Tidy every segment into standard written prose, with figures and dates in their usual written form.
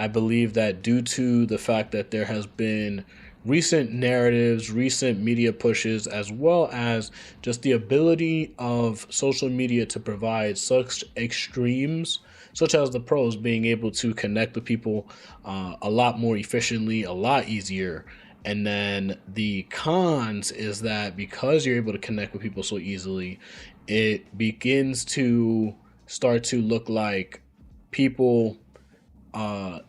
I believe that due to the fact that there has been recent narratives, recent media pushes, as well as just the ability of social media to provide such extremes, such as the pros being able to connect with people a lot more efficiently, a lot easier. And then the cons is that because you're able to connect with people so easily, it begins to start to look like people uh,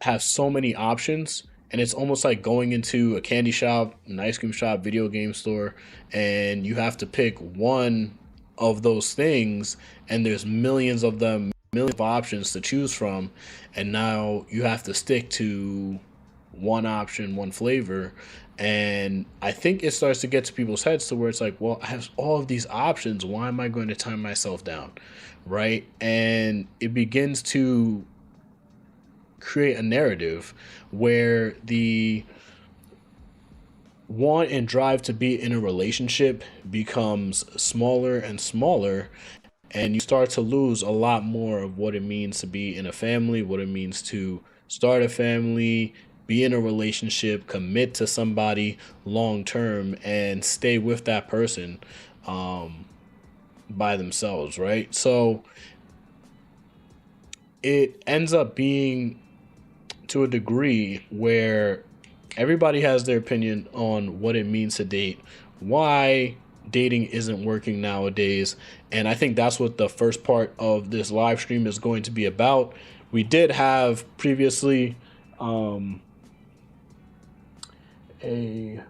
have so many options, and it's almost like going into a candy shop, an ice cream shop, video game store, and you have to pick one of those things, and there's millions of them, millions of options to choose from, and now you have to stick to one option, one flavor. And I think it starts to get to people's heads to where it's like, well, I have all of these options. Why am I going to time myself down? Right. And it begins to create a narrative where the want and drive to be in a relationship becomes smaller and smaller, and you start to lose a lot more of what it means to be in a family, what it means to start a family, be in a relationship, commit to somebody long term, and stay with that person um, by themselves, right? So it ends up being to a degree where everybody has their opinion on what it means to date, why dating isn't working nowadays. And I think that's what the first part of this live stream is going to be about. We did have previously um, a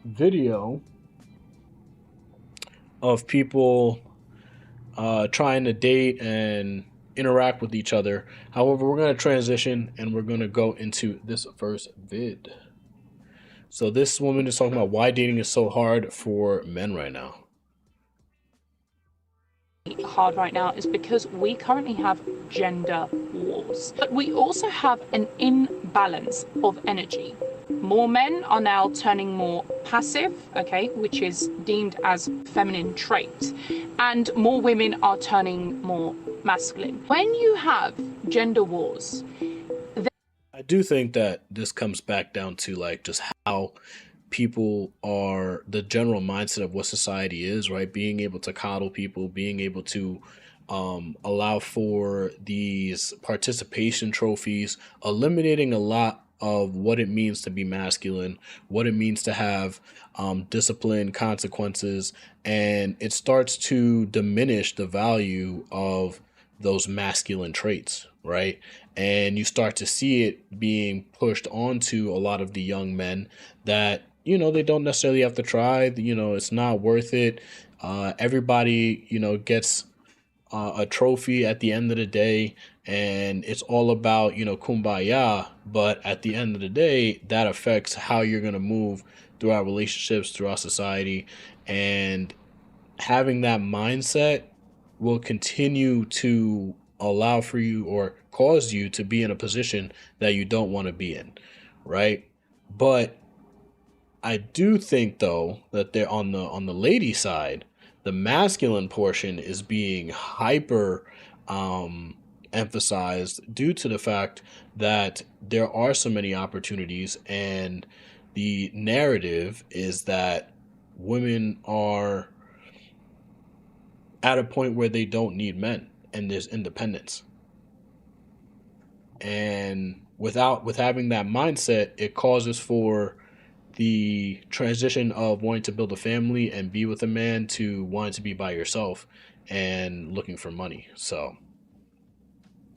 video of people trying to date and interact with each other. However, we're going to transition and we're going to go into this first vid. So this woman is talking about why dating is so hard for men right now. Hard right now is because we currently have gender wars, but we also have an imbalance of energy. More men are now turning more passive, okay, which is deemed as feminine trait, and more women are turning more masculine. When you have gender wars, I do think that this comes back down to like just how people are, the general mindset of what society is, right? Being able to coddle people, being able to allow for these participation trophies, eliminating a lot of what it means to be masculine, what it means to have discipline, consequences, and it starts to diminish the value of those masculine traits, right? And you start to see it being pushed onto a lot of the young men that, they don't necessarily have to try. It's not worth it. Everybody, gets a trophy at the end of the day, and it's all about, kumbaya. But at the end of the day, that affects how you're going to move throughout relationships, throughout society. And having that mindset will continue to allow for you or cause you to be in a position that you don't want to be in, right? But I do think though that they're on the lady side, the masculine portion is being hyper um emphasized due to the fact that there are so many opportunities, and the narrative is that women are at a point where they don't need men and there's independence. And with having that mindset, it causes for the transition of wanting to build a family and be with a man to wanting to be by yourself and looking for money. So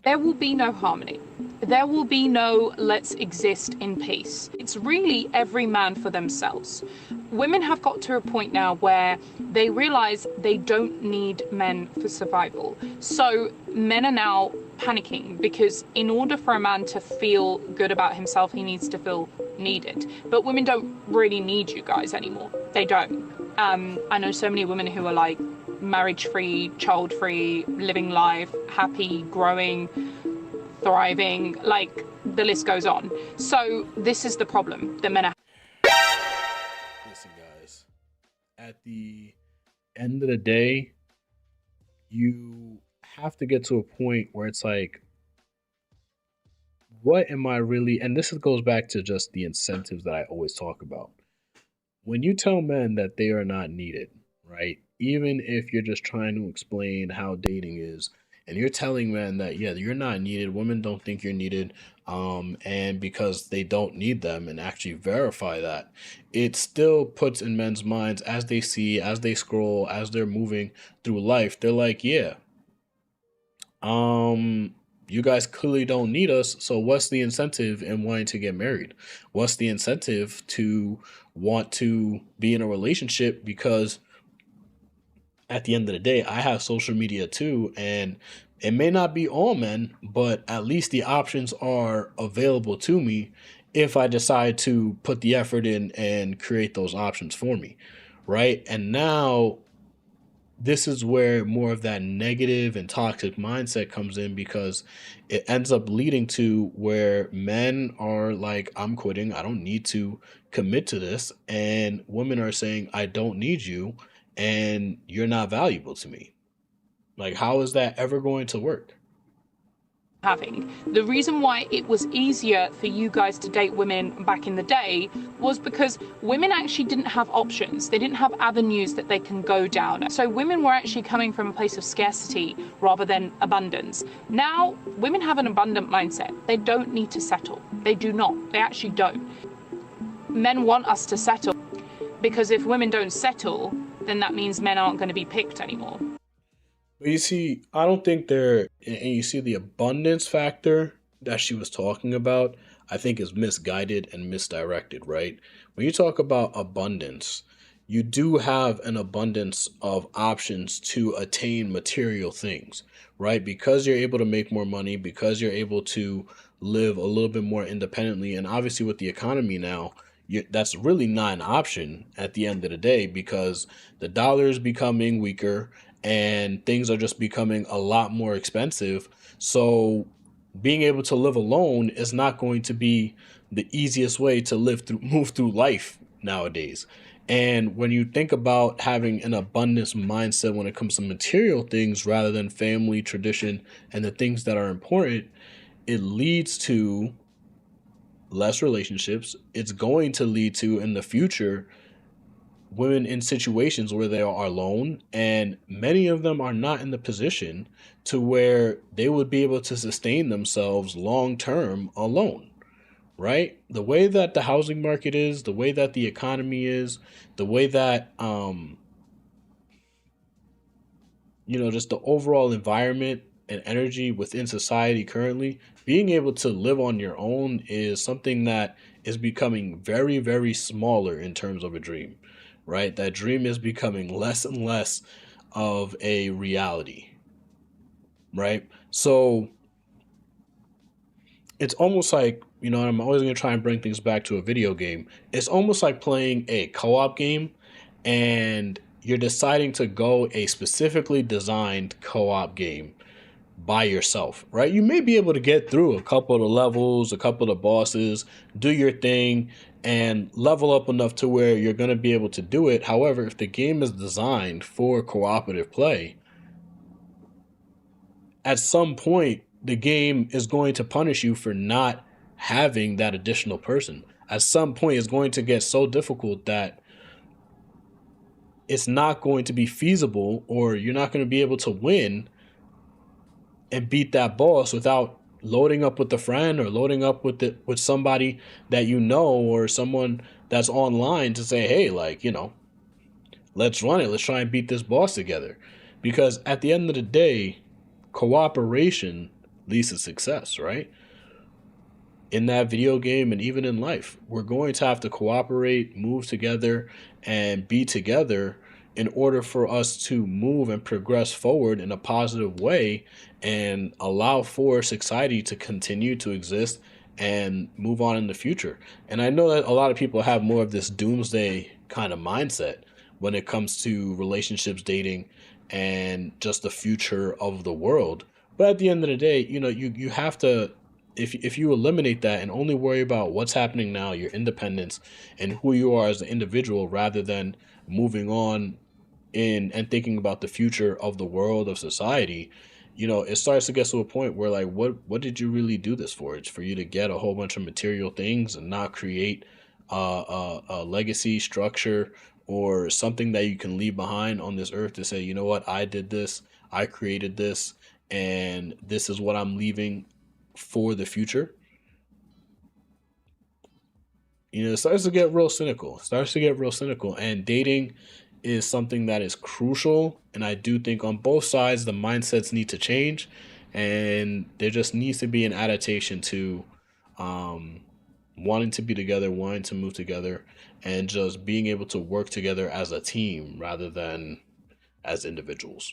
there will be no harmony. There will be no let's exist in peace. It's really every man for themselves. Women have got to a point now where they realize they don't need men for survival. So men are now panicking because in order for a man to feel good about himself, he needs to feel needed. But women don't really need you guys anymore. They don't. I know so many women who are like, marriage free, child free, living life, happy, growing, thriving, like the list goes on. So this is the problem that men are. listen, guys, at the end of the day, you have to get to a point where it's like what am I really, and goes back to just the incentives that I always talk about. When you tell men that they are not needed, right? Even if you're just trying to explain how dating is, and you're telling men that, yeah, you're not needed, women don't think you're needed, and because they don't need them, and actually verify that, it still puts in men's minds as they see, as they scroll, as they're moving through life, they're like, yeah, um, you guys clearly don't need us. So what's the incentive in wanting to get married? What's the incentive to want to be in a relationship? Because at the end of the day, I have social media too, and it may not be all men, but at least the options are available to me if I decide to put the effort in and create those options for me. Right. And now this is where more of that negative and toxic mindset comes in, because it ends up leading to where men are like, I'm quitting, I don't need to commit to this, and women are saying, I don't need you and you're not valuable to me. Like, how is that ever going to work? Having. The reason why it was easier for you guys to date women back in the day was because women actually didn't have options. They didn't have avenues that they can go down. So women were actually coming from a place of scarcity rather than abundance. Now, women have an abundant mindset. They don't need to settle. They do not. They actually don't. Men want us to settle because if women don't settle, then that means men aren't going to be picked anymore. But you see, I don't think there, and you see the abundance factor that she was talking about, I think is misguided and misdirected, right? When you talk about abundance, you do have an abundance of options to attain material things, right? Because you're able to make more money, because you're able to live a little bit more independently. And obviously, with the economy now, that's really not an option at the end of the day, because the dollar is becoming weaker and things are just becoming a lot more expensive. So being able to live alone is not going to be the easiest way to move through life nowadays. And when you think about having an abundance mindset when it comes to material things rather than family, tradition, and the things that are important, it leads to less relationships. It's going to lead to, in the future, women in situations where they are alone, and many of them are not in the position to where they would be able to sustain themselves long term alone, right? The way that the housing market is, the way that the economy is, the way that just the overall environment and energy within society currently, being able to live on your own is something that is becoming very, very smaller in terms of a dream, right? That dream is becoming less and less of a reality, right? So it's almost like, I'm always going to try and bring things back to a video game. It's almost like playing a co op game, and you're deciding to go a specifically designed co op game by yourself, right? You may be able to get through a couple of the levels, a couple of the bosses, do your thing, and level up enough to where you're going to be able to do it. However, if the game is designed for cooperative play, at some point, the game is going to punish you for not having that additional person. At some point, it's going to get so difficult that it's not going to be feasible, or you're not going to be able to win and beat that boss without loading up with a friend, or loading up with somebody that or someone that's online to say, hey, like, let's run it, let's try and beat this boss together. Because at the end of the day, cooperation leads to success, right? In that video game and even in life, we're going to have to cooperate, move together, and be together in order for us to move and progress forward in a positive way and allow for society to continue to exist and move on in the future. And I know that a lot of people have more of this doomsday kind of mindset when it comes to relationships, dating, and just the future of the world. But at the end of the day, you have to, if you eliminate that and only worry about what's happening now, your independence and who you are as an individual, rather than moving on in and thinking about the future of the world, of society, it starts to get to a point where like what did you really do this for? It's for you to get a whole bunch of material things and not create a legacy structure or something that you can leave behind on this earth to say, you know what, I did this, I created this, and this is what I'm leaving for the future. It starts to get real cynical. It starts to get real cynical. And dating is something that is crucial. And I do think on both sides, the mindsets need to change. And there just needs to be an adaptation to um, wanting to be together, wanting to move together, and just being able to work together as a team rather than as individuals.